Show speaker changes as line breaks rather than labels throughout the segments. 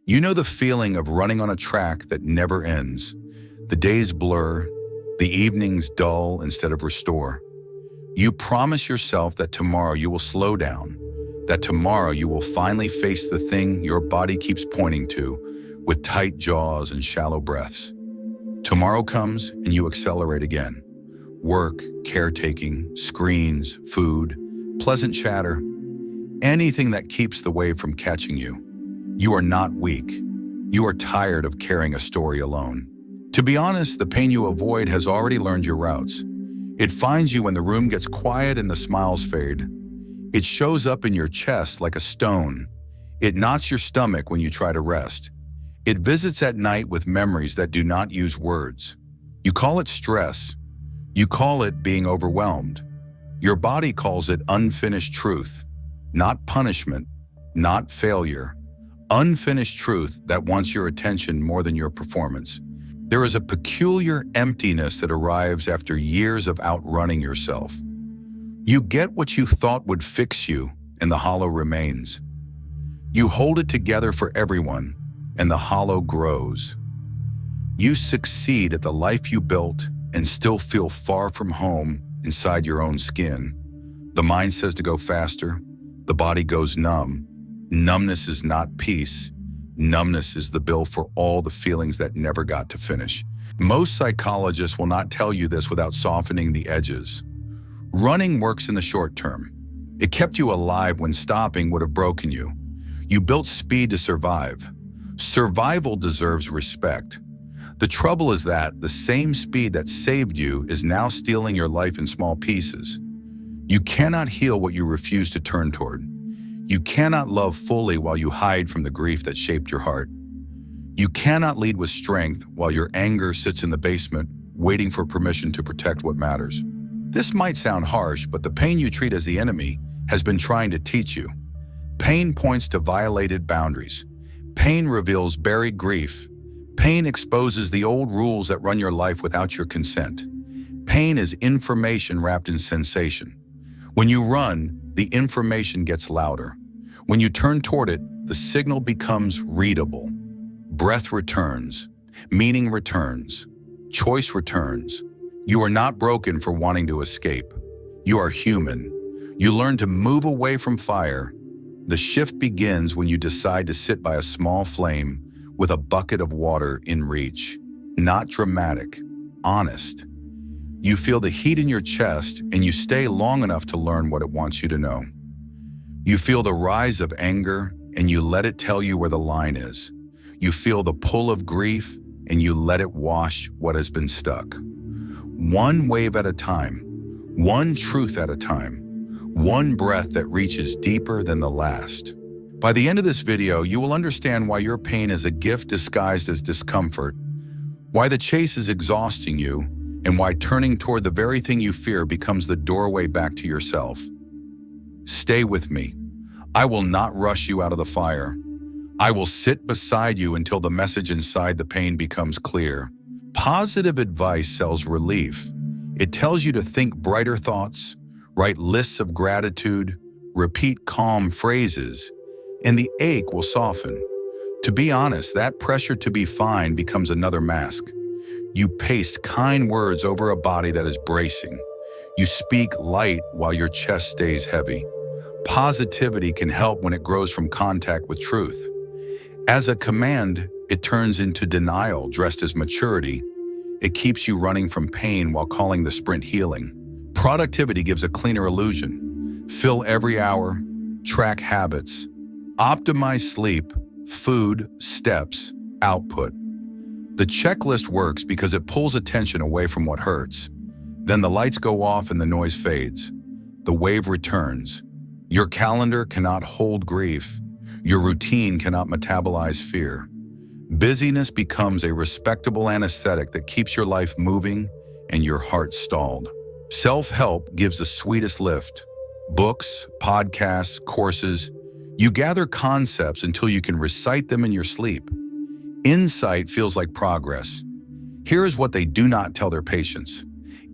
You know the feeling of running on a track that never ends. The days blur, the evenings dull instead of restore. You promise yourself that tomorrow you will slow down, that tomorrow you will finally face the thing your body keeps pointing to with tight jaws and shallow breaths. Tomorrow comes and you accelerate again. Work, caretaking, screens, food, pleasant chatter, anything that keeps the wave from catching you. You are not weak. You are tired of carrying a story alone. To be honest, the pain you avoid has already learned your routes. It finds you when the room gets quiet and the smiles fade. It shows up in your chest like a stone. It knots your stomach when you try to rest. It visits at night with memories that do not use words. You call it stress. You call it being overwhelmed. Your body calls it unfinished truth, not punishment, not failure. Unfinished truth that wants your attention more than your performance. There is a peculiar emptiness that arrives after years of outrunning yourself. You get what you thought would fix you, and the hollow remains. You hold it together for everyone, and the hollow grows. You succeed at the life you built and still feel far from home inside your own skin. The mind says to go faster. The body goes numb. Numbness is not peace. Numbness is the bill for all the feelings that never got to finish. Most psychologists will not tell you this without softening the edges. Running works in the short term. It kept you alive when stopping would have broken you. You built speed to survive. Survival deserves respect. The trouble is that the same speed that saved you is now stealing your life in small pieces. You cannot heal what you refuse to turn toward. You cannot love fully while you hide from the grief that shaped your heart. You cannot lead with strength while your anger sits in the basement, waiting for permission to protect what matters. This might sound harsh, but the pain you treat as the enemy has been trying to teach you. Pain points to violated boundaries. Pain reveals buried grief. Pain exposes the old rules that run your life without your consent. Pain is information wrapped in sensation. When you run, the information gets louder. When you turn toward it, the signal becomes readable. Breath returns. Meaning returns. Choice returns. You are not broken for wanting to escape. You are human. You learn to move away from fire. The shift begins when you decide to sit by a small flame with a bucket of water in reach. Not dramatic, honest. You feel the heat in your chest and you stay long enough to learn what it wants you to know. You feel the rise of anger and you let it tell you where the line is. You feel the pull of grief and you let it wash what has been stuck. One wave at a time, one truth at a time, one breath that reaches deeper than the last. By the end of this video, you will understand why your pain is a gift disguised as discomfort, why the chase is exhausting you, and why turning toward the very thing you fear becomes the doorway back to yourself. Stay with me. I will not rush you out of the fire. I will sit beside you until the message inside the pain becomes clear. Positive advice sells relief. It tells you to think brighter thoughts, write lists of gratitude, repeat calm phrases, and the ache will soften. To be honest, that pressure to be fine becomes another mask. You paste kind words over a body that is bracing. You speak light while your chest stays heavy. Positivity can help when it grows from contact with truth. As a command, it turns into denial dressed as maturity. It keeps you running from pain while calling the sprint healing. Productivity gives a cleaner illusion. Fill every hour, track habits, optimize sleep, food, steps, output. The checklist works because it pulls attention away from what hurts. Then the lights go off and the noise fades. The wave returns. Your calendar cannot hold grief. Your routine cannot metabolize fear. Busyness becomes a respectable anesthetic that keeps your life moving and your heart stalled. Self-help gives the sweetest lift. Books, podcasts, courses. You gather concepts until you can recite them in your sleep. Insight feels like progress. Here is what they do not tell their patients.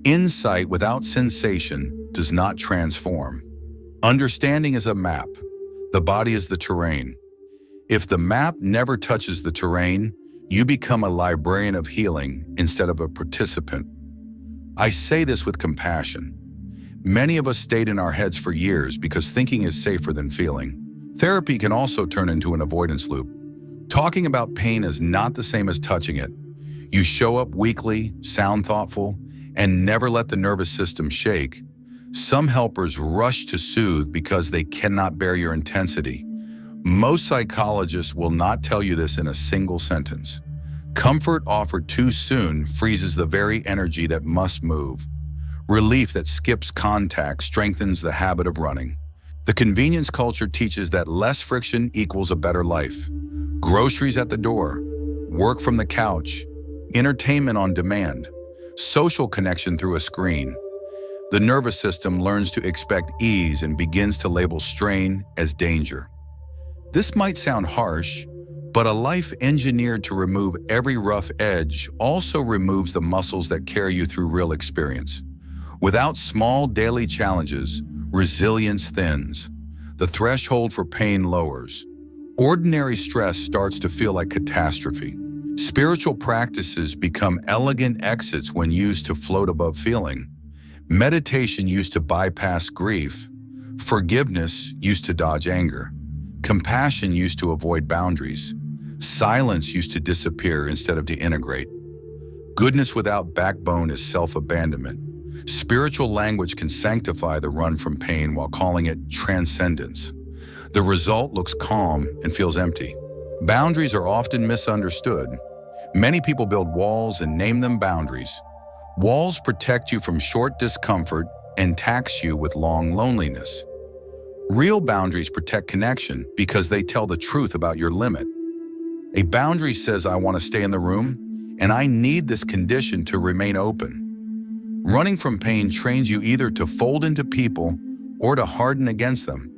Insight without sensation does not transform. Understanding is a map. The body is the terrain. If the map never touches the terrain, you become a librarian of healing instead of a participant. I say this with compassion. Many of us stayed in our heads for years because thinking is safer than feeling. Therapy can also turn into an avoidance loop. Talking about pain is not the same as touching it. You show up weekly, sound thoughtful, and never let the nervous system shake. Some helpers rush to soothe because they cannot bear your intensity. Most psychologists will not tell you this in a single sentence. Comfort offered too soon freezes the very energy that must move. Relief that skips contact strengthens the habit of running. The convenience culture teaches that less friction equals a better life. Groceries at the door, work from the couch, entertainment on demand, social connection through a screen. The nervous system learns to expect ease and begins to label strain as danger. This might sound harsh, but a life engineered to remove every rough edge also removes the muscles that carry you through real experience. Without small daily challenges, resilience thins. The threshold for pain lowers. Ordinary stress starts to feel like catastrophe. Spiritual practices become elegant exits when used to float above feeling. Meditation used to bypass grief. Forgiveness used to dodge anger. Compassion used to avoid boundaries. Silence used to disappear instead of to integrate. Goodness without backbone is self-abandonment. Spiritual language can sanctify the run from pain while calling it transcendence. The result looks calm and feels empty. Boundaries are often misunderstood. Many people build walls and name them boundaries. Walls protect you from short discomfort and tax you with long loneliness. Real boundaries protect connection because they tell the truth about your limit. A boundary says, I want to stay in the room, and I need this condition to remain open. Running from pain trains you either to fold into people or to harden against them.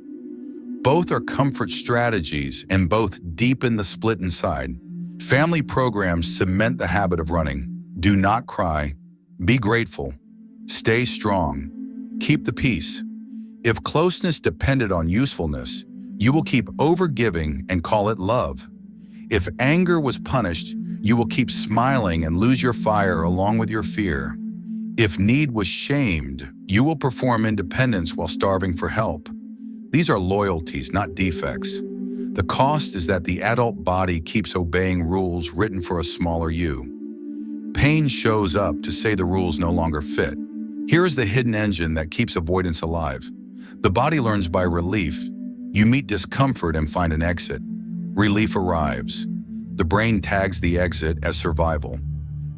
Both are comfort strategies, and both deepen the split inside. Family programs cement the habit of running. Do not cry. Be grateful. Stay strong. Keep the peace. If closeness depended on usefulness, you will keep overgiving and call it love. If anger was punished, you will keep smiling and lose your fire along with your fear. If need was shamed, you will perform independence while starving for help. These are loyalties, not defects. The cost is that the adult body keeps obeying rules written for a smaller you. Pain shows up to say the rules no longer fit. Here is the hidden engine that keeps avoidance alive. The body learns by relief. You meet discomfort and find an exit. Relief arrives. The brain tags the exit as survival.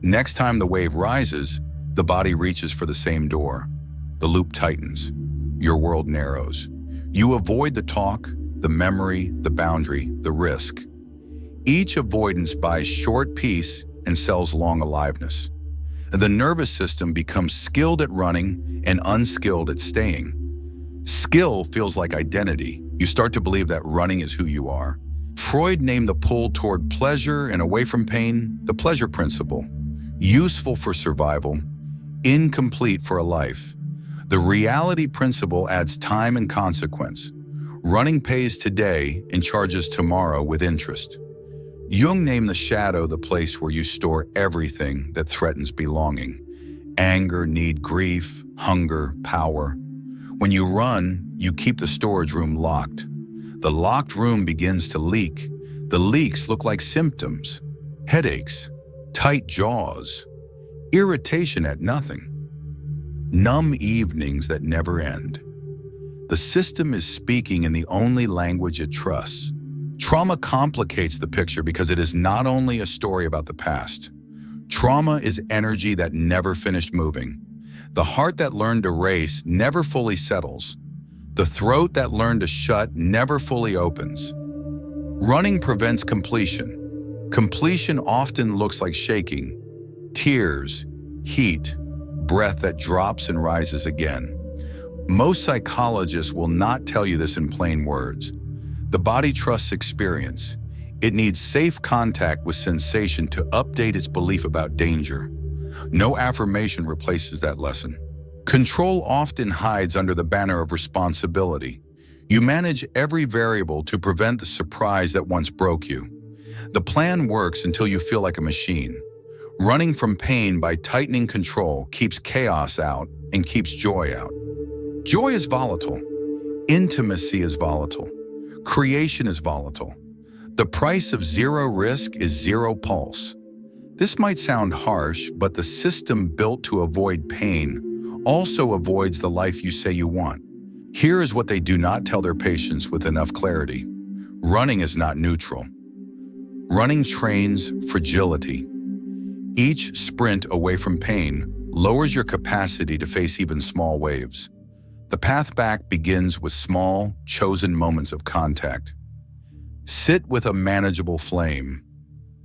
Next time the wave rises, the body reaches for the same door. The loop tightens. Your world narrows. You avoid the talk, the memory, the boundary, the risk. Each avoidance buys short peace and sells long aliveness. The nervous system becomes skilled at running and unskilled at staying. Skill feels like identity. You start to believe that running is who you are. Freud named the pull toward pleasure and away from pain the pleasure principle. Useful for survival, incomplete for a life. The reality principle adds time and consequence. Running pays today and charges tomorrow with interest. Jung named the shadow the place where you store everything that threatens belonging. Anger, need, grief, hunger, power. When you run, you keep the storage room locked. The locked room begins to leak. The leaks look like symptoms: headaches, tight jaws, irritation at nothing, numb evenings that never end. The system is speaking in the only language it trusts. Trauma complicates the picture because it is not only a story about the past. Trauma is energy that never finished moving. The heart that learned to race never fully settles. The throat that learned to shut never fully opens. Running prevents completion. Completion often looks like shaking, tears, heat, breath that drops and rises again. Most psychologists will not tell you this in plain words. The body trusts experience. It needs safe contact with sensation to update its belief about danger. No affirmation replaces that lesson. Control often hides under the banner of responsibility. You manage every variable to prevent the surprise that once broke you. The plan works until you feel like a machine. Running from pain by tightening control keeps chaos out and keeps joy out. Joy is volatile. Intimacy is volatile. Creation is volatile. The price of zero risk is zero pulse. This might sound harsh, but the system built to avoid pain also avoids the life you say you want. Here is what they do not tell their patients with enough clarity. Running is not neutral. Running trains fragility. Each sprint away from pain lowers your capacity to face even small waves. The path back begins with small, chosen moments of contact. Sit with a manageable flame.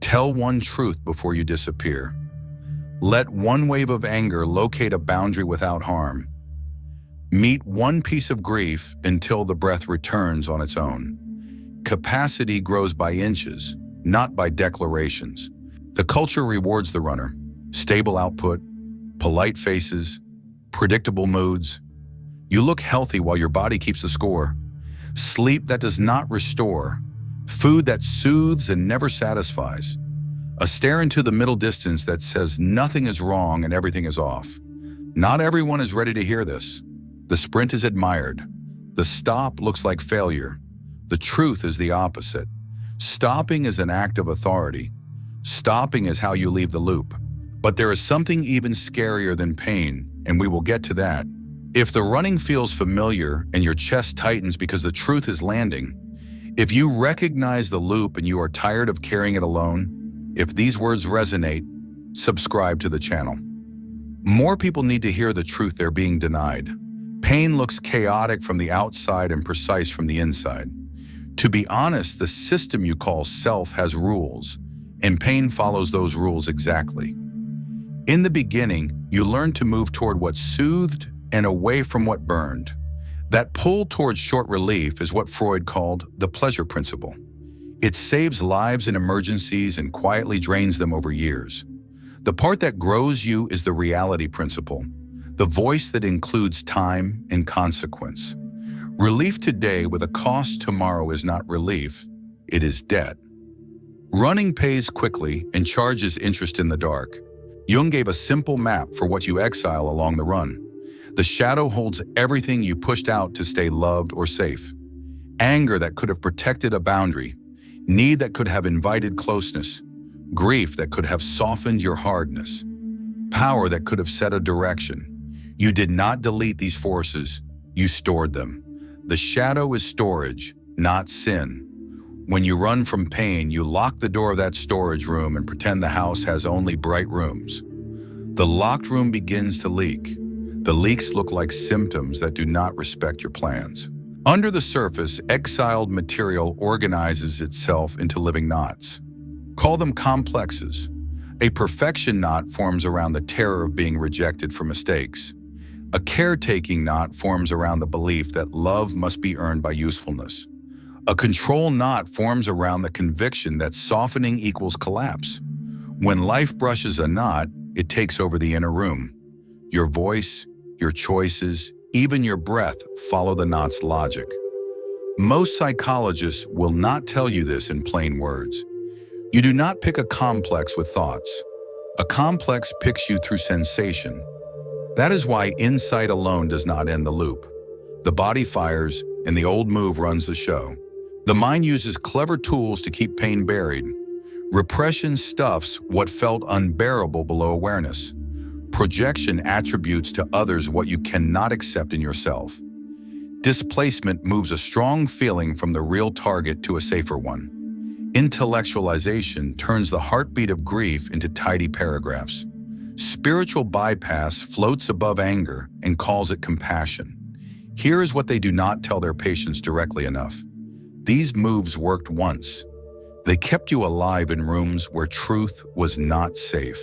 Tell one truth before you disappear. Let one wave of anger locate a boundary without harm. Meet one piece of grief until the breath returns on its own. Capacity grows by inches, not by declarations. The culture rewards the runner. Stable output, polite faces, predictable moods. You look healthy while your body keeps the score. Sleep that does not restore. Food that soothes and never satisfies. A stare into the middle distance that says nothing is wrong and everything is off. Not everyone is ready to hear this. The sprint is admired. The stop looks like failure. The truth is the opposite. Stopping is an act of authority. Stopping is how you leave the loop. But there is something even scarier than pain, and we will get to that. If the running feels familiar and your chest tightens because the truth is landing, if you recognize the loop and you are tired of carrying it alone, if these words resonate, subscribe to the channel. More people need to hear the truth they're being denied. Pain looks chaotic from the outside and precise from the inside. To be honest, the system you call self has rules, and pain follows those rules exactly. In the beginning, you learn to move toward what soothed and away from what burned. That pull towards short relief is what Freud called the pleasure principle. It saves lives in emergencies and quietly drains them over years. The part that grows you is the reality principle, the voice that includes time and consequence. Relief today with a cost tomorrow is not relief, it is debt. Running pays quickly and charges interest in the dark. Jung gave a simple map for what you exile along the run. The shadow holds everything you pushed out to stay loved or safe. Anger that could have protected a boundary, need that could have invited closeness, grief that could have softened your hardness, power that could have set a direction. You did not delete these forces, you stored them. The shadow is storage, not sin. When you run from pain, you lock the door of that storage room and pretend the house has only bright rooms. The locked room begins to leak. The leaks look like symptoms that do not respect your plans. Under the surface, exiled material organizes itself into living knots. Call them complexes. A perfection knot forms around the terror of being rejected for mistakes. A caretaking knot forms around the belief that love must be earned by usefulness. A control knot forms around the conviction that softening equals collapse. When life brushes a knot, it takes over the inner room. Your voice, your choices, even your breath follow the knot's logic. Most psychologists will not tell you this in plain words. You do not pick a complex with thoughts. A complex picks you through sensation. That is why insight alone does not end the loop. The body fires, and the old move runs the show. The mind uses clever tools to keep pain buried. Repression stuffs what felt unbearable below awareness. Projection attributes to others what you cannot accept in yourself. Displacement moves a strong feeling from the real target to a safer one. Intellectualization turns the heartbeat of grief into tidy paragraphs. Spiritual bypass floats above anger and calls it compassion. Here is what they do not tell their patients directly enough. These moves worked once. They kept you alive in rooms where truth was not safe.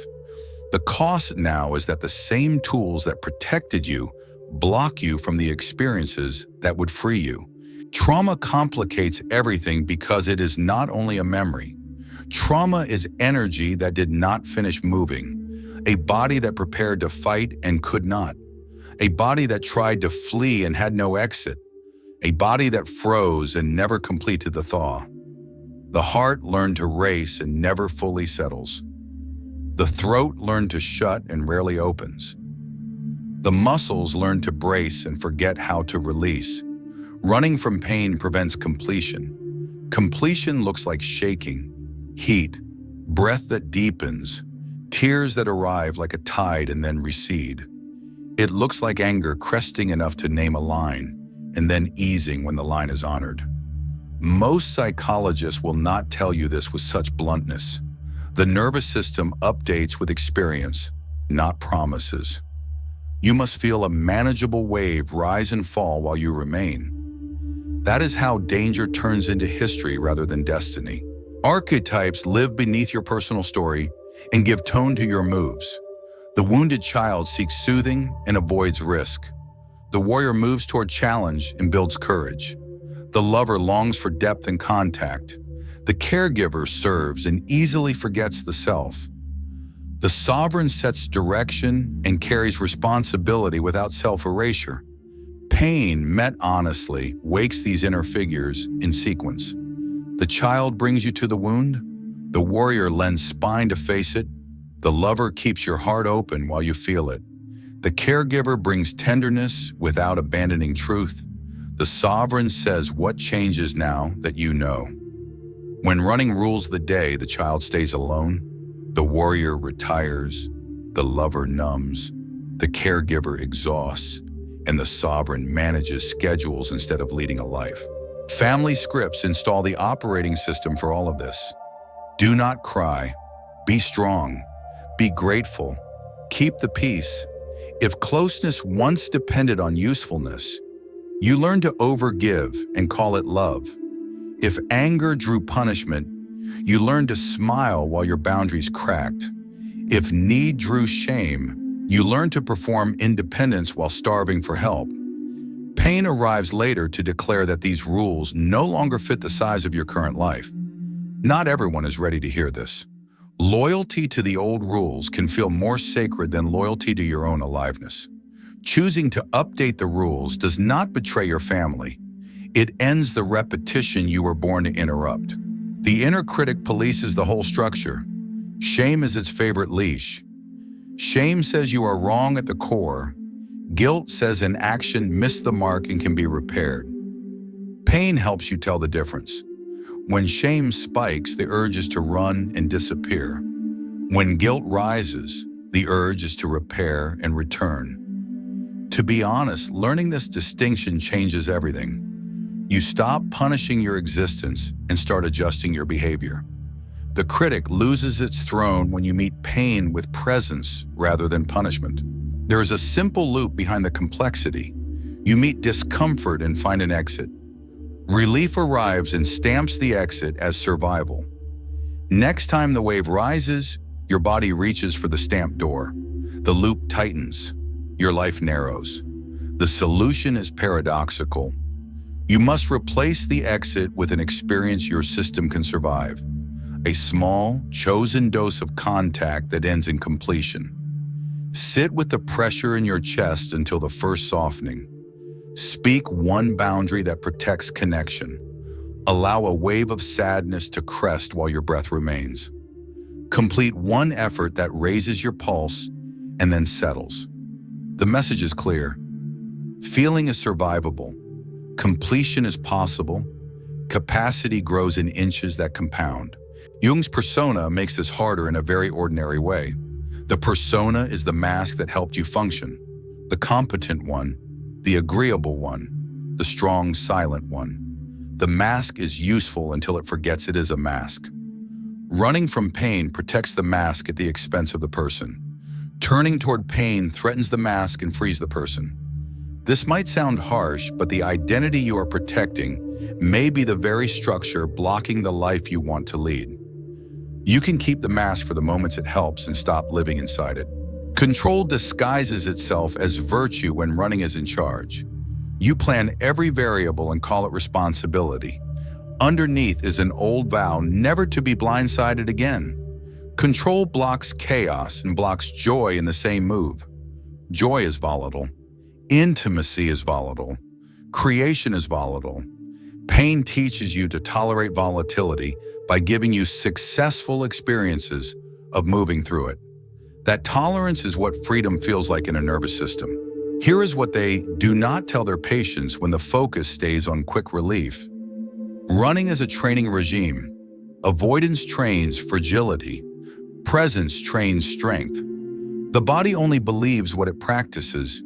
The cost now is that the same tools that protected you block you from the experiences that would free you. Trauma complicates everything because it is not only a memory. Trauma is energy that did not finish moving. A body that prepared to fight and could not. A body that tried to flee and had no exit. a body that froze and never completed the thaw. The heart learned to race and never fully settles. The throat learned to shut and rarely opens. The muscles learn to brace and forget how to release. Running from pain prevents completion. Completion looks like shaking, heat, breath that deepens, tears that arrive like a tide and then recede. It looks like anger cresting enough to name a line, and then easing when the line is honored. Most psychologists will not tell you this with such bluntness. The nervous system updates with experience, not promises. You must feel a manageable wave rise and fall while you remain. That is how danger turns into history rather than destiny. Archetypes live beneath your personal story and give tone to your moves. The wounded child seeks soothing and avoids risk. The warrior moves toward challenge and builds courage. The lover longs for depth and contact. The caregiver serves and easily forgets the self. The sovereign sets direction and carries responsibility without self-erasure. Pain, met honestly, wakes these inner figures in sequence. The child brings you to the wound. The warrior lends spine to face it. The lover keeps your heart open while you feel it. The caregiver brings tenderness without abandoning truth. The sovereign says what changes now that you know. When running rules the day, the child stays alone. The warrior retires. The lover numbs. The caregiver exhausts. And the sovereign manages schedules instead of leading a life. Family scripts install the operating system for all of this. Do not cry. Be strong. Be grateful. Keep the peace. If closeness once depended on usefulness, you learn to overgive and call it love. If anger drew punishment, you learn to smile while your boundaries cracked. If need drew shame, you learn to perform independence while starving for help. Pain arrives later to declare that these rules no longer fit the size of your current life. Not everyone is ready to hear this. Loyalty to the old rules can feel more sacred than loyalty to your own aliveness. Choosing to update the rules does not betray your family. It ends the repetition you were born to interrupt. The inner critic polices the whole structure. Shame is its favorite leash. Shame says you are wrong at the core. Guilt says an action missed the mark and can be repaired. Pain helps you tell the difference. When shame spikes, the urge is to run and disappear. When guilt rises, the urge is to repair and return. To be honest, learning this distinction changes everything. You stop punishing your existence and start adjusting your behavior. The critic loses its throne when you meet pain with presence rather than punishment. There is a simple loop behind the complexity. You meet discomfort and find an exit. Relief arrives and stamps the exit as survival. Next time the wave rises, your body reaches for the stamped door. The loop tightens. Your life narrows. The solution is paradoxical. You must replace the exit with an experience your system can survive. A small, chosen dose of contact that ends in completion. Sit with the pressure in your chest until the first softening. Speak one boundary that protects connection. Allow a wave of sadness to crest while your breath remains. Complete one effort that raises your pulse and then settles. The message is clear. Feeling is survivable. Completion is possible. Capacity grows in inches that compound. Jung's persona makes this harder in a very ordinary way. The persona is the mask that helped you function. The competent one, the agreeable one, the strong, silent one. The mask is useful until it forgets it is a mask. Running from pain protects the mask at the expense of the person. Turning toward pain threatens the mask and frees the person. This might sound harsh, but the identity you are protecting may be the very structure blocking the life you want to lead. You can keep the mask for the moments it helps and stop living inside it. Control disguises itself as virtue when running is in charge. You plan every variable and call it responsibility. Underneath is an old vow never to be blindsided again. Control blocks chaos and blocks joy in the same move. Joy is volatile. Intimacy is volatile. Creation is volatile. Pain teaches you to tolerate volatility by giving you successful experiences of moving through it. That tolerance is what freedom feels like in a nervous system. Here is what they do not tell their patients when the focus stays on quick relief. Running is a training regime. Avoidance trains fragility. Presence trains strength. The body only believes what it practices.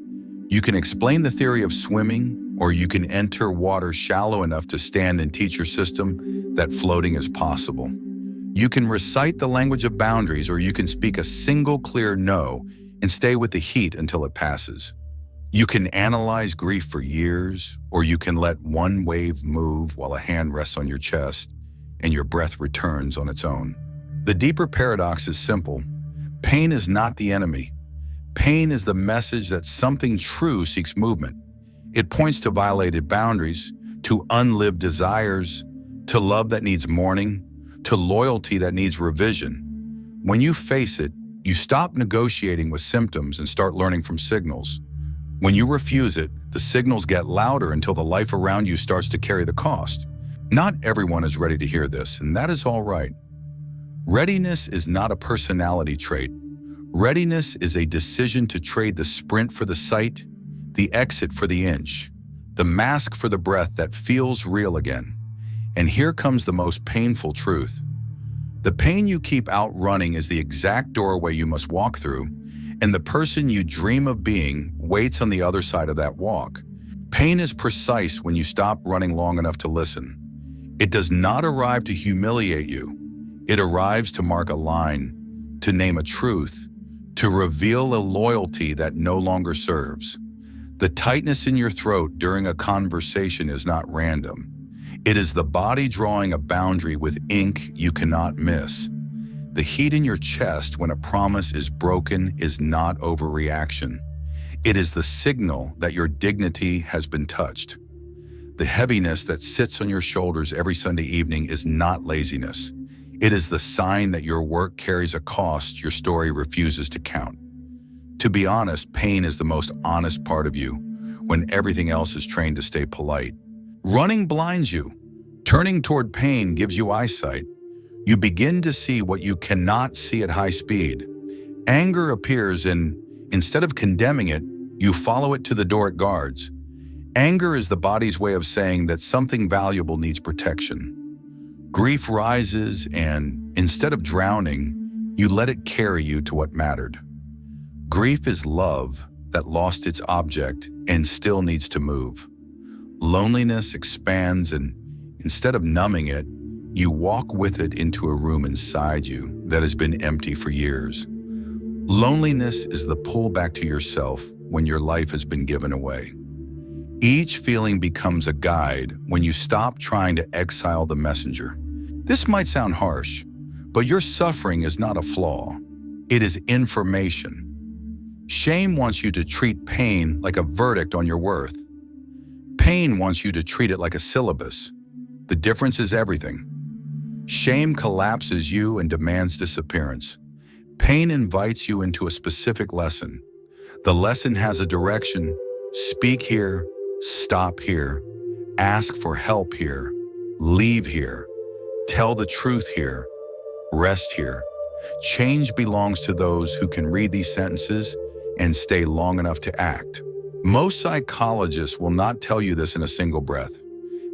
You can explain the theory of swimming, or you can enter water shallow enough to stand and teach your system that floating is possible. You can recite the language of boundaries, or you can speak a single clear no and stay with the heat until it passes. You can analyze grief for years, or you can let one wave move while a hand rests on your chest and your breath returns on its own. The deeper paradox is simple. Pain is not the enemy. Pain is the message that something true seeks movement. It points to violated boundaries, to unlived desires, to love that needs mourning, to loyalty that needs revision. When you face it, you stop negotiating with symptoms and start learning from signals. When you refuse it, the signals get louder until the life around you starts to carry the cost. Not everyone is ready to hear this, and that is all right. Readiness is not a personality trait. Readiness is a decision to trade the sprint for the sight, the exit for the inch, the mask for the breath that feels real again. And here comes the most painful truth. The pain you keep outrunning is the exact doorway you must walk through, and the person you dream of being waits on the other side of that walk. Pain is precise when you stop running long enough to listen. It does not arrive to humiliate you. It arrives to mark a line, to name a truth, to reveal a loyalty that no longer serves. The tightness in your throat during a conversation is not random. It is the body drawing a boundary with ink you cannot miss. The heat in your chest when a promise is broken is not overreaction. It is the signal that your dignity has been touched. The heaviness that sits on your shoulders every Sunday evening is not laziness. It is the sign that your work carries a cost your story refuses to count. To be honest, pain is the most honest part of you when everything else is trained to stay polite. Running blinds you. Turning toward pain gives you eyesight. You begin to see what you cannot see at high speed. Anger appears and, instead of condemning it, you follow it to the door it guards. Anger is the body's way of saying that something valuable needs protection. Grief rises and, instead of drowning, you let it carry you to what mattered. Grief is love that lost its object and still needs to move. Loneliness expands and, instead of numbing it, you walk with it into a room inside you that has been empty for years. Loneliness is the pull back to yourself when your life has been given away. Each feeling becomes a guide when you stop trying to exile the messenger. This might sound harsh, but your suffering is not a flaw. It is information. Shame wants you to treat pain like a verdict on your worth. Pain wants you to treat it like a syllabus. The difference is everything. Shame collapses you and demands disappearance. Pain invites you into a specific lesson. The lesson has a direction. Speak here, stop here, ask for help here, leave here, tell the truth here, rest here. Change belongs to those who can read these sentences and stay long enough to act. Most psychologists will not tell you this in a single breath.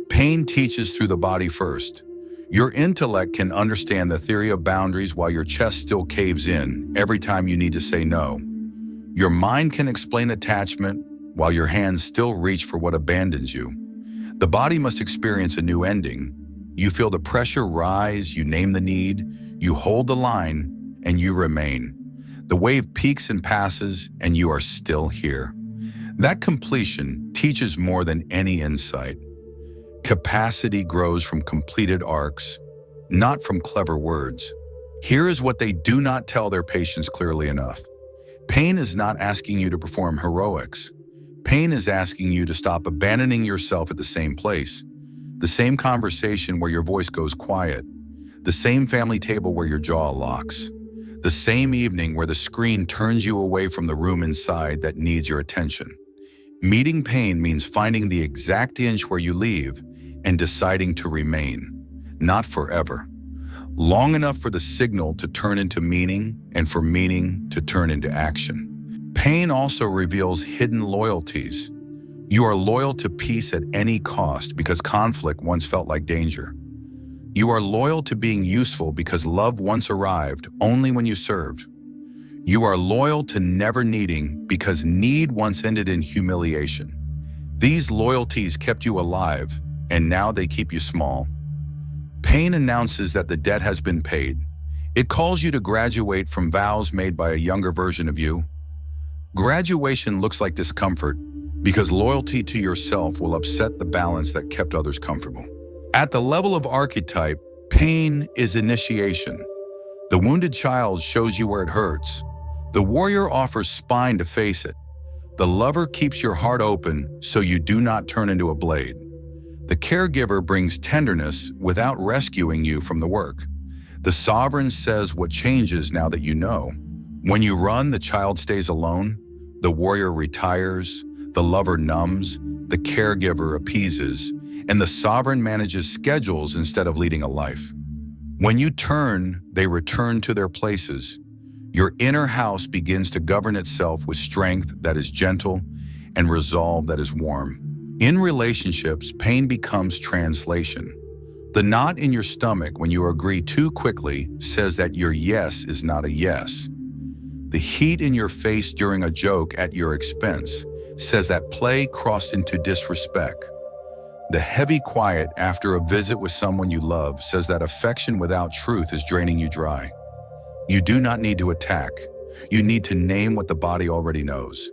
Pain teaches through the body first. Your intellect can understand the theory of boundaries while your chest still caves in every time you need to say no. Your mind can explain attachment while your hands still reach for what abandons you. The body must experience a new ending. You feel the pressure rise, you name the need, you hold the line, and you remain. The wave peaks and passes, and you are still here. That completion teaches more than any insight. Capacity grows from completed arcs, not from clever words. Here is what they do not tell their patients clearly enough. Pain is not asking you to perform heroics. Pain is asking you to stop abandoning yourself at the same place, the same conversation where your voice goes quiet, the same family table where your jaw locks, the same evening where the screen turns you away from the room inside that needs your attention. Meeting pain means finding the exact inch where you leave and deciding to remain, not forever. Long enough for the signal to turn into meaning and for meaning to turn into action. Pain also reveals hidden loyalties. You are loyal to peace at any cost because conflict once felt like danger. You are loyal to being useful because love once arrived only when you served. You are loyal to never needing because need once ended in humiliation. These loyalties kept you alive, and now they keep you small. Pain announces that the debt has been paid. It calls you to graduate from vows made by a younger version of you. Graduation looks like discomfort because loyalty to yourself will upset the balance that kept others comfortable. At the level of archetype, pain is initiation. The wounded child shows you where it hurts. The warrior offers spine to face it. The lover keeps your heart open so you do not turn into a blade. The caregiver brings tenderness without rescuing you from the work. The sovereign says what changes now that you know. When you run, the child stays alone. The warrior retires. The lover numbs. The caregiver appeases. And the sovereign manages schedules instead of leading a life. When you turn, they return to their places. Your inner house begins to govern itself with strength that is gentle and resolve that is warm. In relationships, pain becomes translation. The knot in your stomach when you agree too quickly says that your yes is not a yes. The heat in your face during a joke at your expense says that play crossed into disrespect. The heavy quiet after a visit with someone you love says that affection without truth is draining you dry. You do not need to attack. You need to name what the body already knows.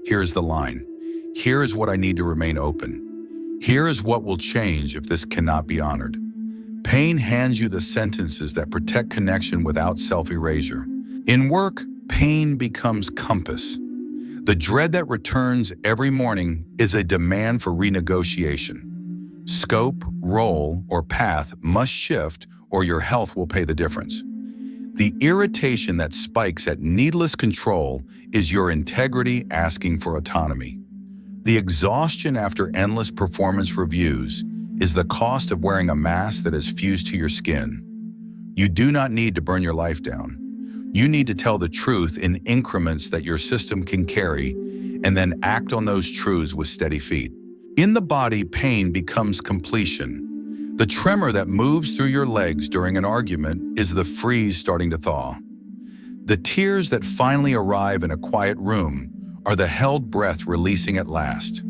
Here is the line. Here is what I need to remain open. Here is what will change if this cannot be honored. Pain hands you the sentences that protect connection without self-erasure. In work, pain becomes compass. The dread that returns every morning is a demand for renegotiation. Scope, role, or path must shift or your health will pay the difference. The irritation that spikes at needless control is your integrity asking for autonomy. The exhaustion after endless performance reviews is the cost of wearing a mask that is fused to your skin. You do not need to burn your life down. You need to tell the truth in increments that your system can carry and then act on those truths with steady feet. In the body, pain becomes completion. The tremor that moves through your legs during an argument is the freeze starting to thaw. The tears that finally arrive in a quiet room are the held breath releasing at last.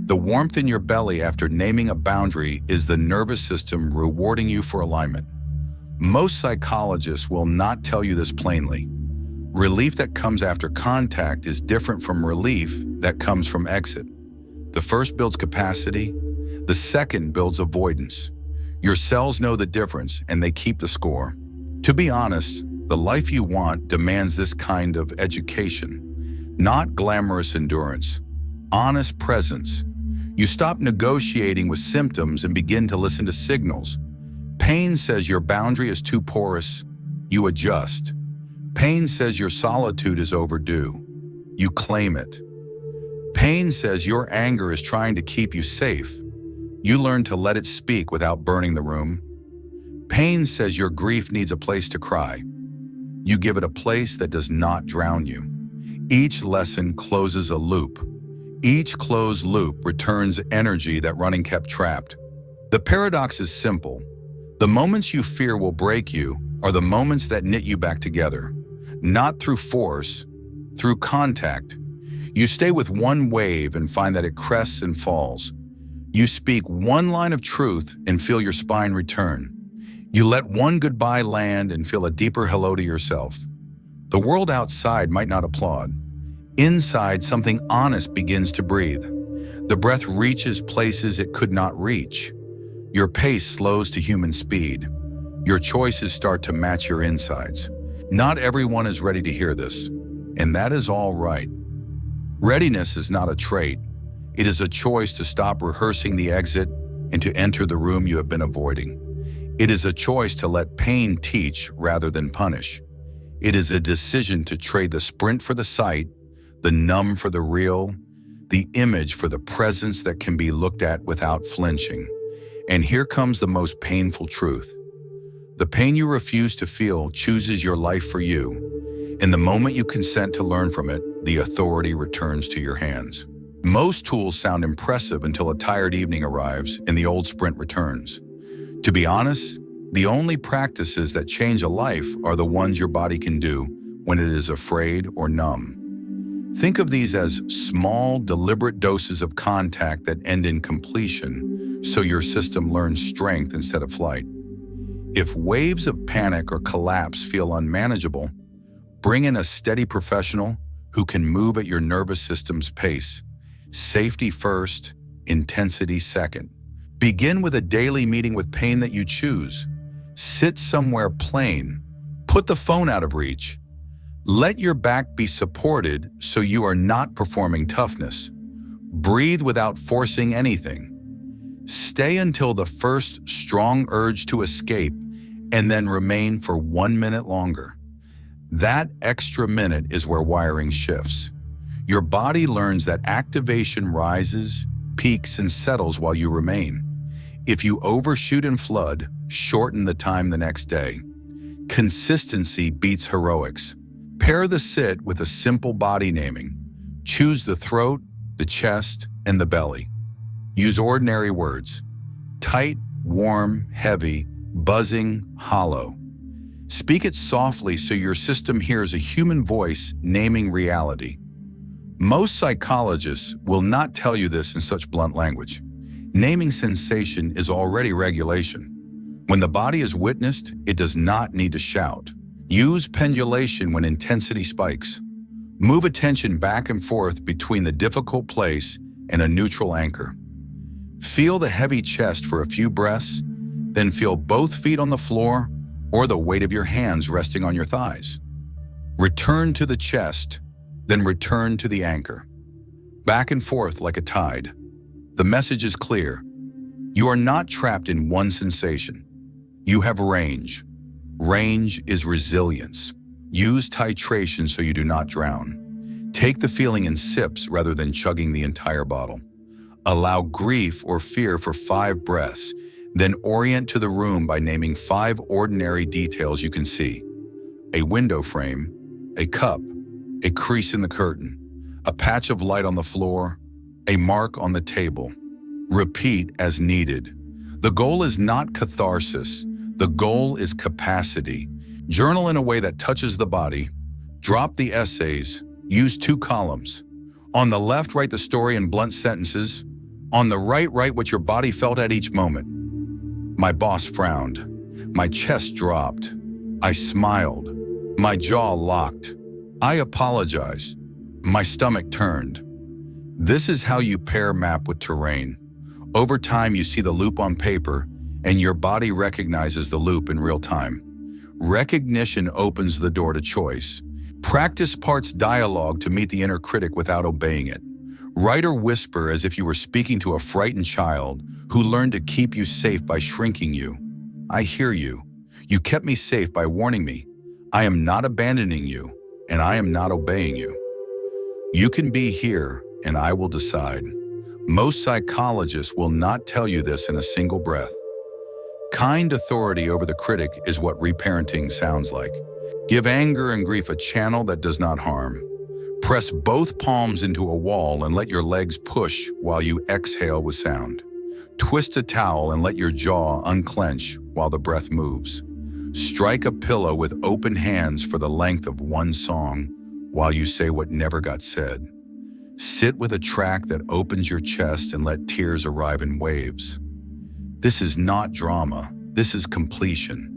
The warmth in your belly after naming a boundary is the nervous system rewarding you for alignment. Most psychologists will not tell you this plainly. Relief that comes after contact is different from relief that comes from exit. The first builds capacity, the second builds avoidance. Your cells know the difference and they keep the score. To be honest, the life you want demands this kind of education, not glamorous endurance, honest presence. You stop negotiating with symptoms and begin to listen to signals. Pain says your boundary is too porous. You adjust. Pain says your solitude is overdue. You claim it. Pain says your anger is trying to keep you safe. You learn to let it speak without burning the room. Pain says your grief needs a place to cry. You give it a place that does not drown you. Each lesson closes a loop. Each closed loop returns energy that running kept trapped. The paradox is simple. The moments you fear will break you are the moments that knit you back together. Not through force, through contact. You stay with one wave and find that it crests and falls. You speak one line of truth and feel your spine return. You let one goodbye land and feel a deeper hello to yourself. The world outside might not applaud. Inside, something honest begins to breathe. The breath reaches places it could not reach. Your pace slows to human speed. Your choices start to match your insides. Not everyone is ready to hear this, and that is all right. Readiness is not a trait. It is a choice to stop rehearsing the exit and to enter the room you have been avoiding. It is a choice to let pain teach rather than punish. It is a decision to trade the sprint for the sight, the numb for the real, the image for the presence that can be looked at without flinching. And here comes the most painful truth. The pain you refuse to feel chooses your life for you. In the moment you consent to learn from it, the authority returns to your hands. Most tools sound impressive until a tired evening arrives and the old sprint returns. To be honest, the only practices that change a life are the ones your body can do when it is afraid or numb. Think of these as small, deliberate doses of contact that end in completion, so your system learns strength instead of flight. If waves of panic or collapse feel unmanageable, bring in a steady professional who can move at your nervous system's pace. Safety first, intensity second. Begin with a daily meeting with pain that you choose. Sit somewhere plain. Put the phone out of reach. Let your back be supported so you are not performing toughness. Breathe without forcing anything. Stay until the first strong urge to escape, and then remain for 1 minute longer. That extra minute is where wiring shifts. Your body learns that activation rises, peaks, and settles while you remain. If you overshoot and flood, shorten the time the next day. Consistency beats heroics. Pair the sit with a simple body naming. Choose the throat, the chest, and the belly. Use ordinary words. Tight, warm, heavy, buzzing, hollow. Speak it softly so your system hears a human voice naming reality. Most psychologists will not tell you this in such blunt language. Naming sensation is already regulation. When the body is witnessed, it does not need to shout. Use pendulation when intensity spikes. Move attention back and forth between the difficult place and a neutral anchor. Feel the heavy chest for a few breaths, then feel both feet on the floor or the weight of your hands resting on your thighs. Return to the chest, then return to the anchor. Back and forth like a tide. The message is clear. You are not trapped in one sensation. You have range. Range is resilience. Use titration so you do not drown. Take the feeling in sips rather than chugging the entire bottle. Allow grief or fear for 5 breaths, then orient to the room by naming 5 ordinary details you can see. A window frame, a cup, a crease in the curtain, a patch of light on the floor, a mark on the table. Repeat as needed. The goal is not catharsis. The goal is capacity. Journal in a way that touches the body. Drop the essays. Use 2 columns. On the left, write the story in blunt sentences. On the right, write what your body felt at each moment. My boss frowned. My chest dropped. I smiled. My jaw locked. I apologize. My stomach turned. This is how you pair map with terrain. Over time, you see the loop on paper, and your body recognizes the loop in real time. Recognition opens the door to choice. Practice parts dialogue to meet the inner critic without obeying it. Write or whisper as if you were speaking to a frightened child who learned to keep you safe by shrinking you. I hear you. You kept me safe by warning me. I am not abandoning you, and I am not obeying you. You can be here, and I will decide. Most psychologists will not tell you this in a single breath. Kind authority over the critic is what reparenting sounds like. Give anger and grief a channel that does not harm. Press both palms into a wall and let your legs push while you exhale with sound. Twist a towel and let your jaw unclench while the breath moves. Strike a pillow with open hands for the length of one song while you say what never got said. Sit with a track that opens your chest and let tears arrive in waves. This is not drama. This is completion.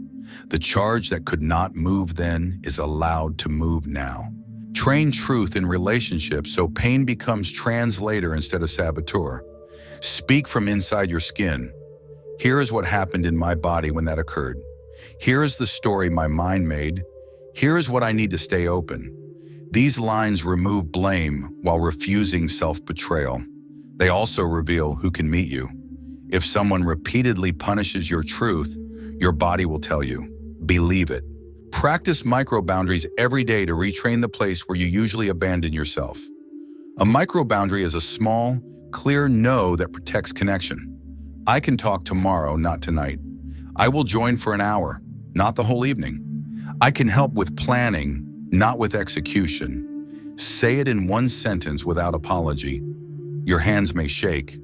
The charge that could not move then is allowed to move now. Train truth in relationships so pain becomes translator instead of saboteur. Speak from inside your skin. Here is what happened in my body when that occurred. Here is the story my mind made. Here is what I need to stay open. These lines remove blame while refusing self-betrayal. They also reveal who can meet you. If someone repeatedly punishes your truth, your body will tell you, believe it. Practice micro-boundaries every day to retrain the place where you usually abandon yourself. A micro-boundary is a small, clear no that protects connection. I can talk tomorrow, not tonight. I will join for an hour, not the whole evening. I can help with planning, not with execution. Say it in one sentence without apology. Your hands may shake.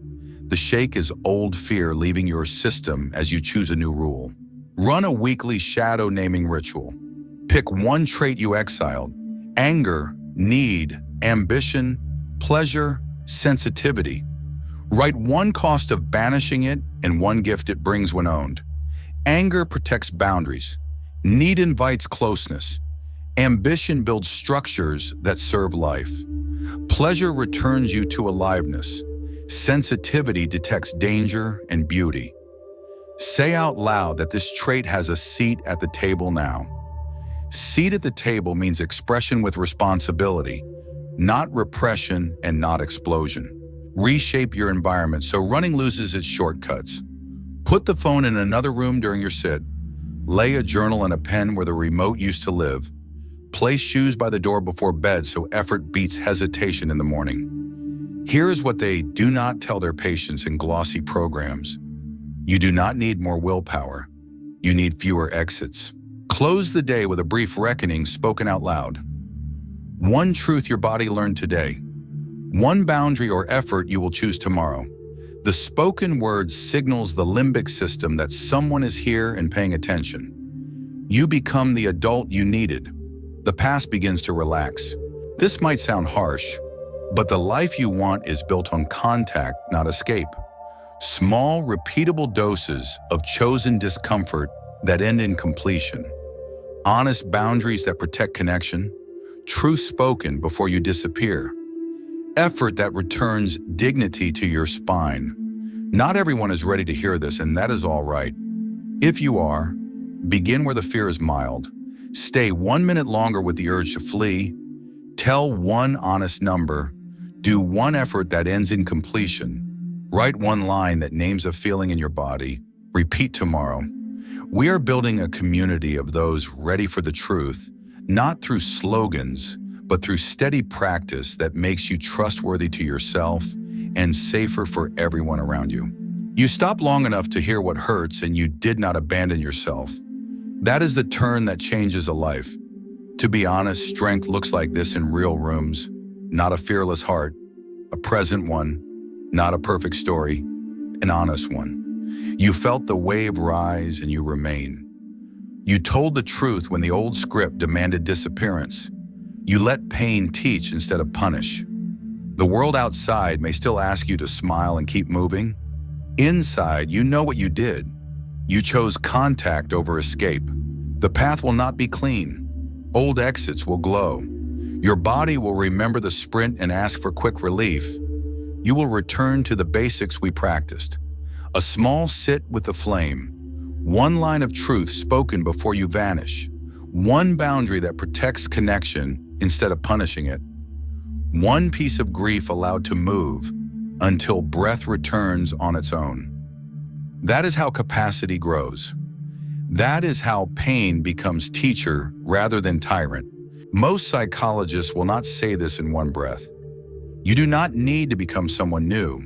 The shake is old fear leaving your system as you choose a new rule. Run a weekly shadow naming ritual. Pick one trait you exiled: anger, need, ambition, pleasure, sensitivity. Write one cost of banishing it and one gift it brings when owned. Anger protects boundaries. Need invites closeness. Ambition builds structures that serve life. Pleasure returns you to aliveness. Sensitivity detects danger and beauty. Say out loud that this trait has a seat at the table now. Seat at the table means expression with responsibility, not repression and not explosion. Reshape your environment so running loses its shortcuts. Put the phone in another room during your sit. Lay a journal and a pen where the remote used to live. Place shoes by the door before bed so effort beats hesitation in the morning. Here is what they do not tell their patients in glossy programs. You do not need more willpower. You need fewer exits. Close the day with a brief reckoning spoken out loud. One truth your body learned today. One boundary or effort you will choose tomorrow. The spoken word signals the limbic system that someone is here and paying attention. You become the adult you needed. The past begins to relax. This might sound harsh, but the life you want is built on contact, not escape. Small, repeatable doses of chosen discomfort that end in completion. Honest boundaries that protect connection. Truth spoken before you disappear. Effort that returns dignity to your spine. Not everyone is ready to hear this, and that is all right. If you are, begin where the fear is mild. Stay 1 minute longer with the urge to flee. Tell one honest number. Do one effort that ends in completion. Write one line that names a feeling in your body. Repeat tomorrow. We are building a community of those ready for the truth, not through slogans, but through steady practice that makes you trustworthy to yourself and safer for everyone around you. You stop long enough to hear what hurts and you did not abandon yourself. That is the turn that changes a life. To be honest, strength looks like this in real rooms. Not a fearless heart, a present one, not a perfect story, an honest one. You felt the wave rise and you remain. You told the truth when the old script demanded disappearance. You let pain teach instead of punish. The world outside may still ask you to smile and keep moving. Inside, you know what you did. You chose contact over escape. The path will not be clean. Old exits will glow. Your body will remember the sprint and ask for quick relief. You will return to the basics we practiced. A small sit with the flame. One line of truth spoken before you vanish. One boundary that protects connection instead of punishing it. One piece of grief allowed to move until breath returns on its own. That is how capacity grows. That is how pain becomes teacher rather than tyrant. Most psychologists will not say this in one breath. You do not need to become someone new.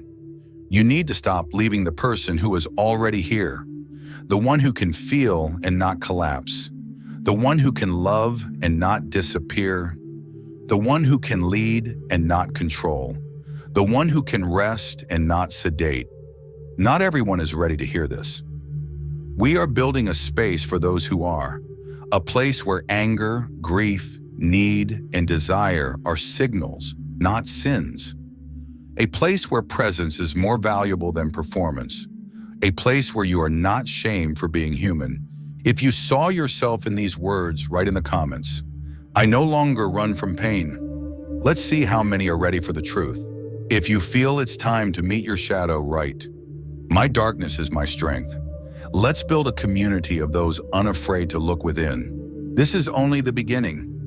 You need to stop leaving the person who is already here. The one who can feel and not collapse. The one who can love and not disappear. The one who can lead and not control. The one who can rest and not sedate. Not everyone is ready to hear this. We are building a space for those who are. A place where anger, grief, need, and desire are signals, not sins. A place where presence is more valuable than performance. A place where you are not shamed for being human. If you saw yourself in these words, write in the comments. I no longer run from pain. Let's see how many are ready for the truth. If you feel it's time to meet your shadow, write. My darkness is my strength. Let's build a community of those unafraid to look within. This is only the beginning.